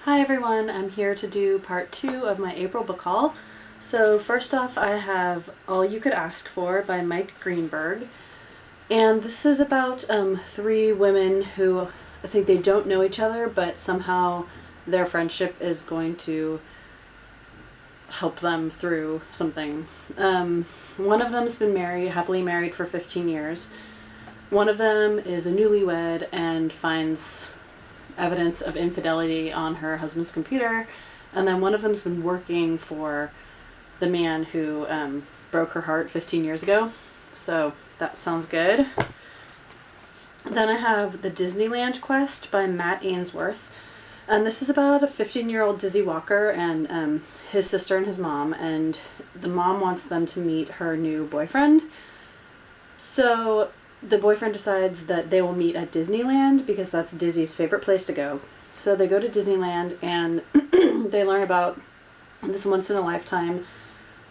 Hi everyone, I'm here to do part 2 of my April book haul. So first off I have All You Could Ask For by Mike Greenberg. And this is about 3 women who I think they don't know each other, but somehow their friendship is going to help them through something. One of them's been happily married for 15 years. One of them is a newlywed and finds evidence of infidelity on her husband's computer, and then one of them's been working for the man who broke her heart 15 years ago. So that sounds good. Then I have The Disneyland Quest by Matt Ainsworth, and this is about a 15-year-old Dizzy Walker and his sister and his mom, and the mom wants them to meet her new boyfriend. So the boyfriend decides that they will meet at Disneyland because that's Dizzy's favorite place to go. So they go to Disneyland and they learn about this once-in-a-lifetime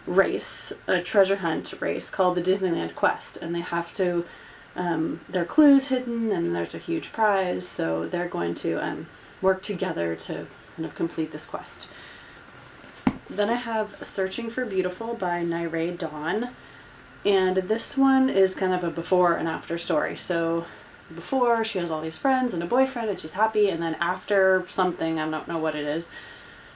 race, a treasure hunt race called the Disneyland Quest, and they have to, there are clues hidden and there's a huge prize, so they're going to work together to kind of complete this quest. Then I have Searching for Beautiful by Nirae Dawn. And this one is kind of a before and after story. So before, she has all these friends and a boyfriend and she's happy, and then after something, I don't know what it is,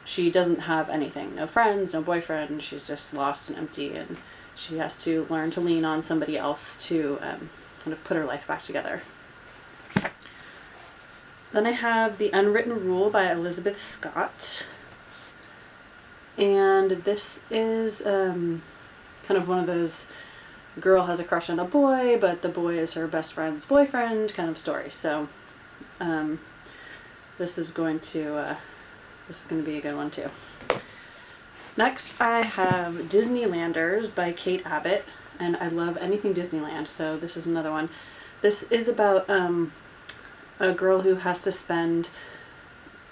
she doesn't have anything. No friends, no boyfriend, she's just lost and empty, and she has to learn to lean on somebody else to kind of put her life back together. Then I have The Unwritten Rule by Elizabeth Scott. And this is kind of one of those girl has a crush on a boy, but the boy is her best friend's boyfriend kind of story. So this is going to be a good one too. Next I have Disneylanders by Kate Abbott, and I love anything Disneyland, so this is another one. This is about a girl who has to spend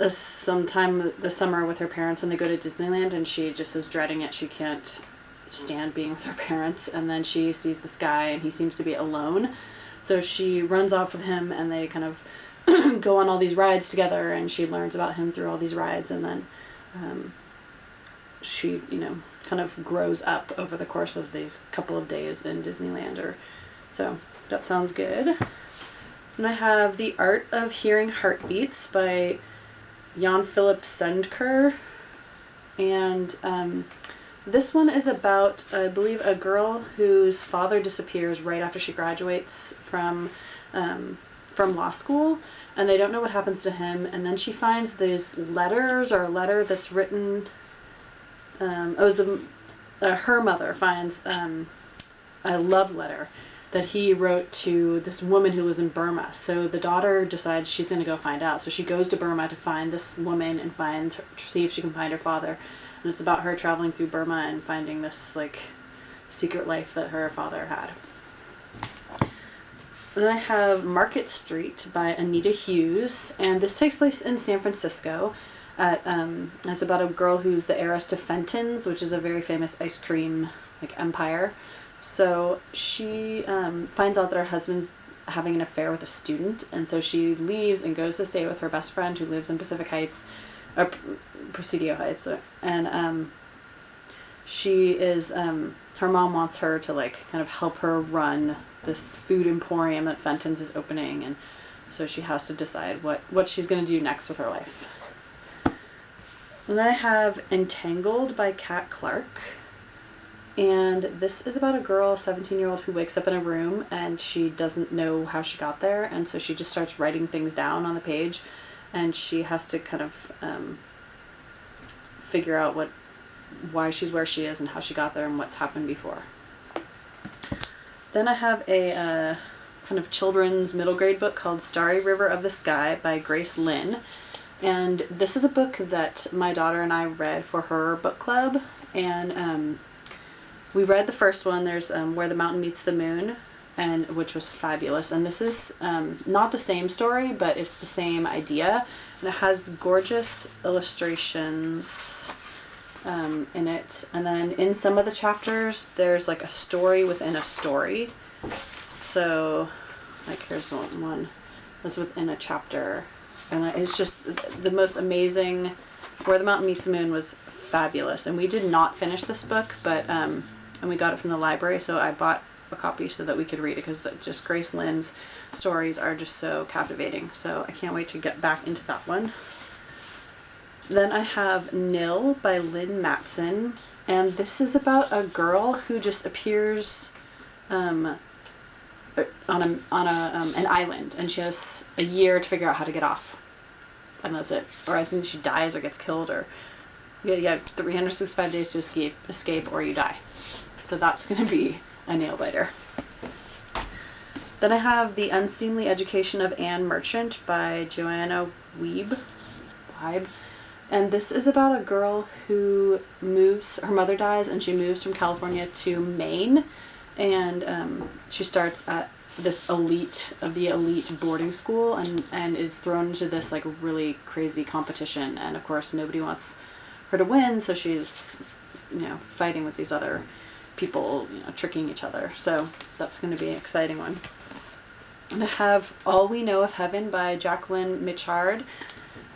some time this summer with her parents, and they go to Disneyland and she just is dreading it. She can't stand being with her parents, and then she sees this guy and he seems to be alone, so she runs off with him and they kind of go on all these rides together, and she learns about him through all these rides, and then she kind of grows up over the course of these couple of days in Disneyland. So that sounds good. And I have The Art of Hearing Heartbeats by Jan-Philip Sundker, and this one is about, I believe, a girl whose father disappears right after she graduates from law school, and they don't know what happens to him, and then she finds these letters, or a letter that's written, her mother finds a love letter that he wrote to this woman who lives in Burma. So the daughter decides she's going to go find out, so she goes to Burma to find this woman and see if she can find her father. And it's about her traveling through Burma and finding this secret life that her father had. Then I have Market Street by Anita Hughes, and this takes place in San Francisco. It's about a girl who's the heiress to Fenton's, which is a very famous ice cream empire. So she finds out that her husband's having an affair with a student, and so she leaves and goes to stay with her best friend who lives in Pacific Heights, Presidio Heights, and she is her mom wants her to kind of help her run this food emporium that Fenton's is opening, and so she has to decide what she's going to do next with her life. And then I have Entangled by Kat Clark, and this is about a girl, a 17-year-old, who wakes up in a room and she doesn't know how she got there, and so she just starts writing things down on the page, and she has to kind of figure out why she's where she is and how she got there and what's happened before. Then I have a kind of children's middle grade book called Starry River of the Sky by Grace Lynn, and this is a book that my daughter and I read for her book club, and we read the first one. There's Where the Mountain Meets the Moon, and which was fabulous, and this is not the same story, but it's the same idea, and it has gorgeous illustrations in it, and then in some of the chapters there's a story within a story. So here's one that's within a chapter And it's just the most amazing. Where the Mountain Meets the Moon was fabulous, and we did not finish this book, but and we got it from the library, so I bought a copy so that we could read it, because just Grace Lynn's stories are just so captivating. So I can't wait to get back into that one. Then I have Nil by Lynn Matson, and this is about a girl who just appears on an island, and she has a year to figure out how to get off, and that's it. Or I think she dies or gets killed, or you get 365 days to escape, or you die. So that's going to be a nail biter. Then I have The Unseemly Education of Anne Merchant by Joanna Wiebe. And this is about a girl who moves, her mother dies, and she moves from California to Maine. And she starts at this elite boarding school, and is thrown into this like really crazy competition. And of course nobody wants her to win, so she's, fighting with these other people, tricking each other. So that's going to be an exciting one. And I have All We Know of Heaven by Jacqueline Michard.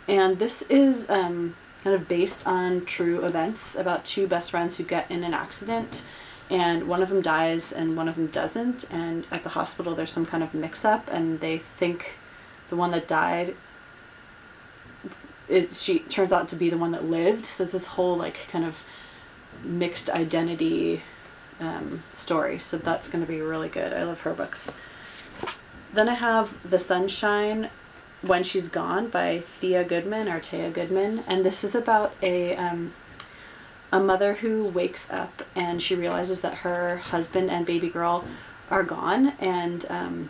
And this is kind of based on true events about two best friends who get in an accident, and one of them dies and one of them doesn't. And at the hospital there's some kind of mix-up, and they think the one that died she turns out to be the one that lived. So it's this whole like kind of mixed identity story. So that's going to be really good. I love her books. Then I have The Sunshine When She's Gone by Thea Goodman, and this is about a mother who wakes up and she realizes that her husband and baby girl are gone, and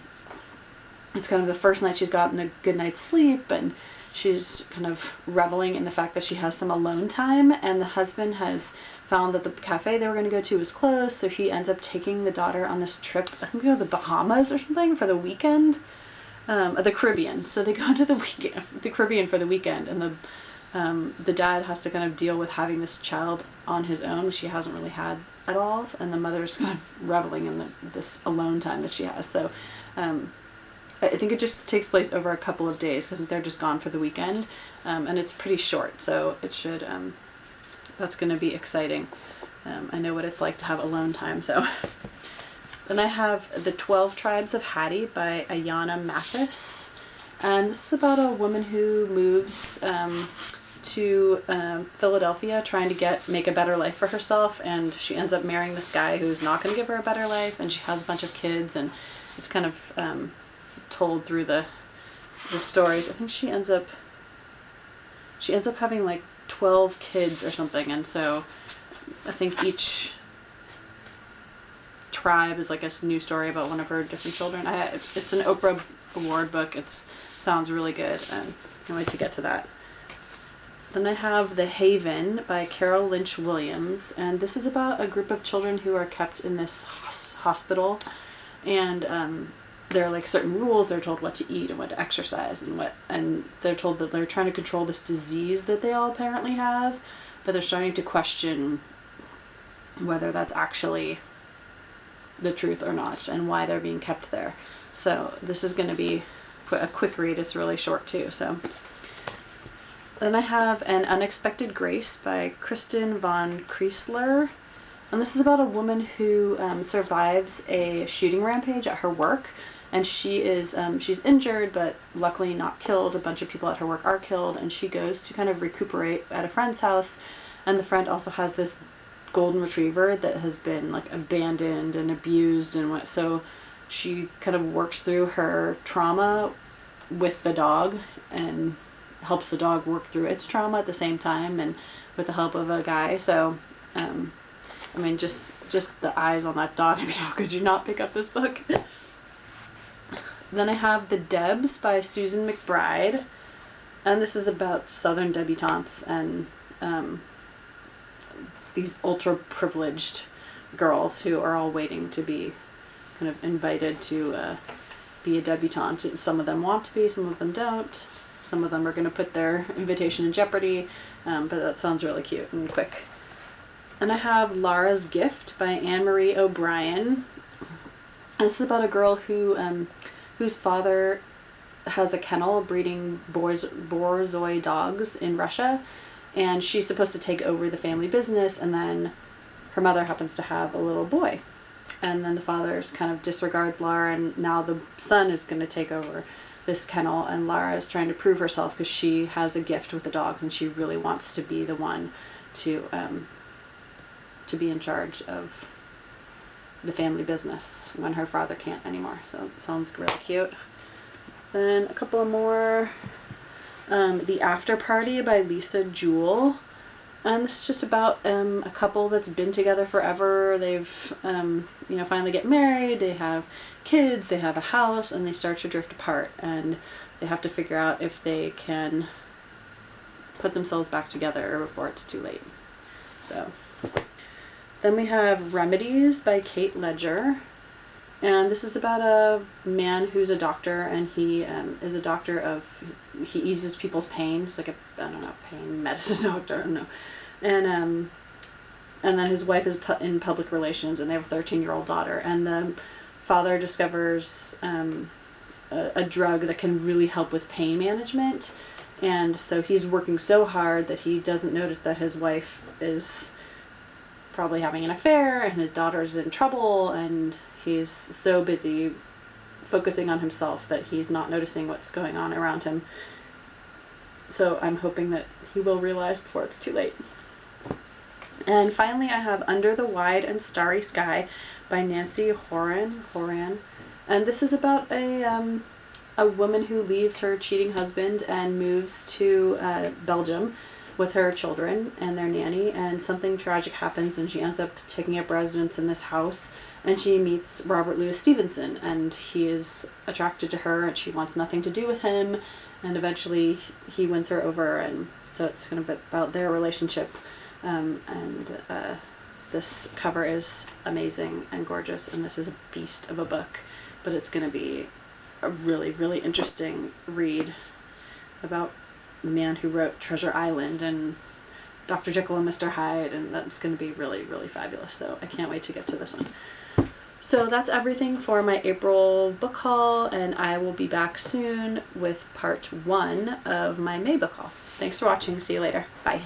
it's kind of the first night she's gotten a good night's sleep, and she's kind of reveling in the fact that she has some alone time, and the husband has found that the cafe they were going to go to was closed, so he ends up taking the daughter on this trip, I think they go to the Bahamas or something for the weekend, the Caribbean. So they go to the Caribbean for the weekend, and the dad has to kind of deal with having this child on his own, which he hasn't really had at all, and the mother's kind of reveling in this alone time that she has. So I think it just takes place over a couple of days. I think they're just gone for the weekend, and it's pretty short, so it should, that's going to be exciting. I know what it's like to have alone time, so. Then I have The 12 Tribes of Hattie by Ayanna Mathis, and this is about a woman who moves to Philadelphia trying to make a better life for herself, and she ends up marrying this guy who's not going to give her a better life, and she has a bunch of kids, and it's kind of told through the stories. I think she ends up having like 12 kids or something, and so I think each tribe is like a new story about one of her different children. It's an Oprah Award book. It sounds really good, and I can't wait to get to that. Then I have The Haven by Carol Lynch Williams, and this is about a group of children who are kept in this hospital, and there are like certain rules. They're told what to eat and what to exercise, and they're told that they're trying to control this disease that they all apparently have, but they're starting to question whether that's actually the truth or not, and why they're being kept there. So this is going to be a quick read. It's really short too. So then I have An Unexpected Grace by Kristen von Kreisler, and this is about a woman who survives a shooting rampage at her work, and she's injured but luckily not killed. A bunch of people at her work are killed, and she goes to kind of recuperate at a friend's house, and the friend also has this golden retriever that has been like abandoned and abused, and so she kind of works through her trauma with the dog and helps the dog work through its trauma at the same time, and with the help of a guy. So I mean, just the eyes on that dog. I mean, how could you not pick up this book? Then I have The Debs by Susan McBride, and this is about Southern debutantes and these ultra privileged girls who are all waiting to be kind of invited to be a debutante. Some of them want to be, some of them don't. Some of them are going to put their invitation in jeopardy, but that sounds really cute and quick. And I have Lara's Gift by Anne-Marie O'Brien. This is about a girl who whose father has a kennel breeding Borzoi dogs in Russia, and she's supposed to take over the family business, and then her mother happens to have a little boy. And then the father's kind of disregards Lara, and now the son is going to take over this kennel, and Lara is trying to prove herself because she has a gift with the dogs, and she really wants to be the one to be in charge of the family business when her father can't anymore. So it sounds really cute. Then a couple more. The After Party by Lisa Jewell. This is just about a couple that's been together forever. They've, finally get married, they have kids, they have a house, and they start to drift apart. And they have to figure out if they can put themselves back together before it's too late. So, then we have Remedies by Kate Ledger. And this is about a man who's a doctor, and he is a doctor of, he eases people's pain. He's like a, pain medicine doctor, I don't know. And then his wife is in public relations, and they have a 13-year-old daughter. And the father discovers a drug that can really help with pain management. And so he's working so hard that he doesn't notice that his wife is probably having an affair, and his daughter's in trouble, and he's so busy focusing on himself that he's not noticing what's going on around him. So I'm hoping that he will realize before it's too late. And finally, I have Under the Wide and Starry Sky by Nancy Horan. And this is about a woman who leaves her cheating husband and moves to Belgium with her children and their nanny, and something tragic happens, and she ends up taking up residence in this house, and she meets Robert Louis Stevenson, and he is attracted to her, and she wants nothing to do with him, and eventually he wins her over, and so it's kind of about their relationship. This cover is amazing and gorgeous, and this is a beast of a book, but it's going to be a really, really interesting read about the man who wrote Treasure Island and Dr. Jekyll and Mr. Hyde, and that's going to be really, really fabulous, so I can't wait to get to this one. So that's everything for my April book haul, and I will be back soon with part 1 of my May book haul. Thanks for watching. See you later. Bye.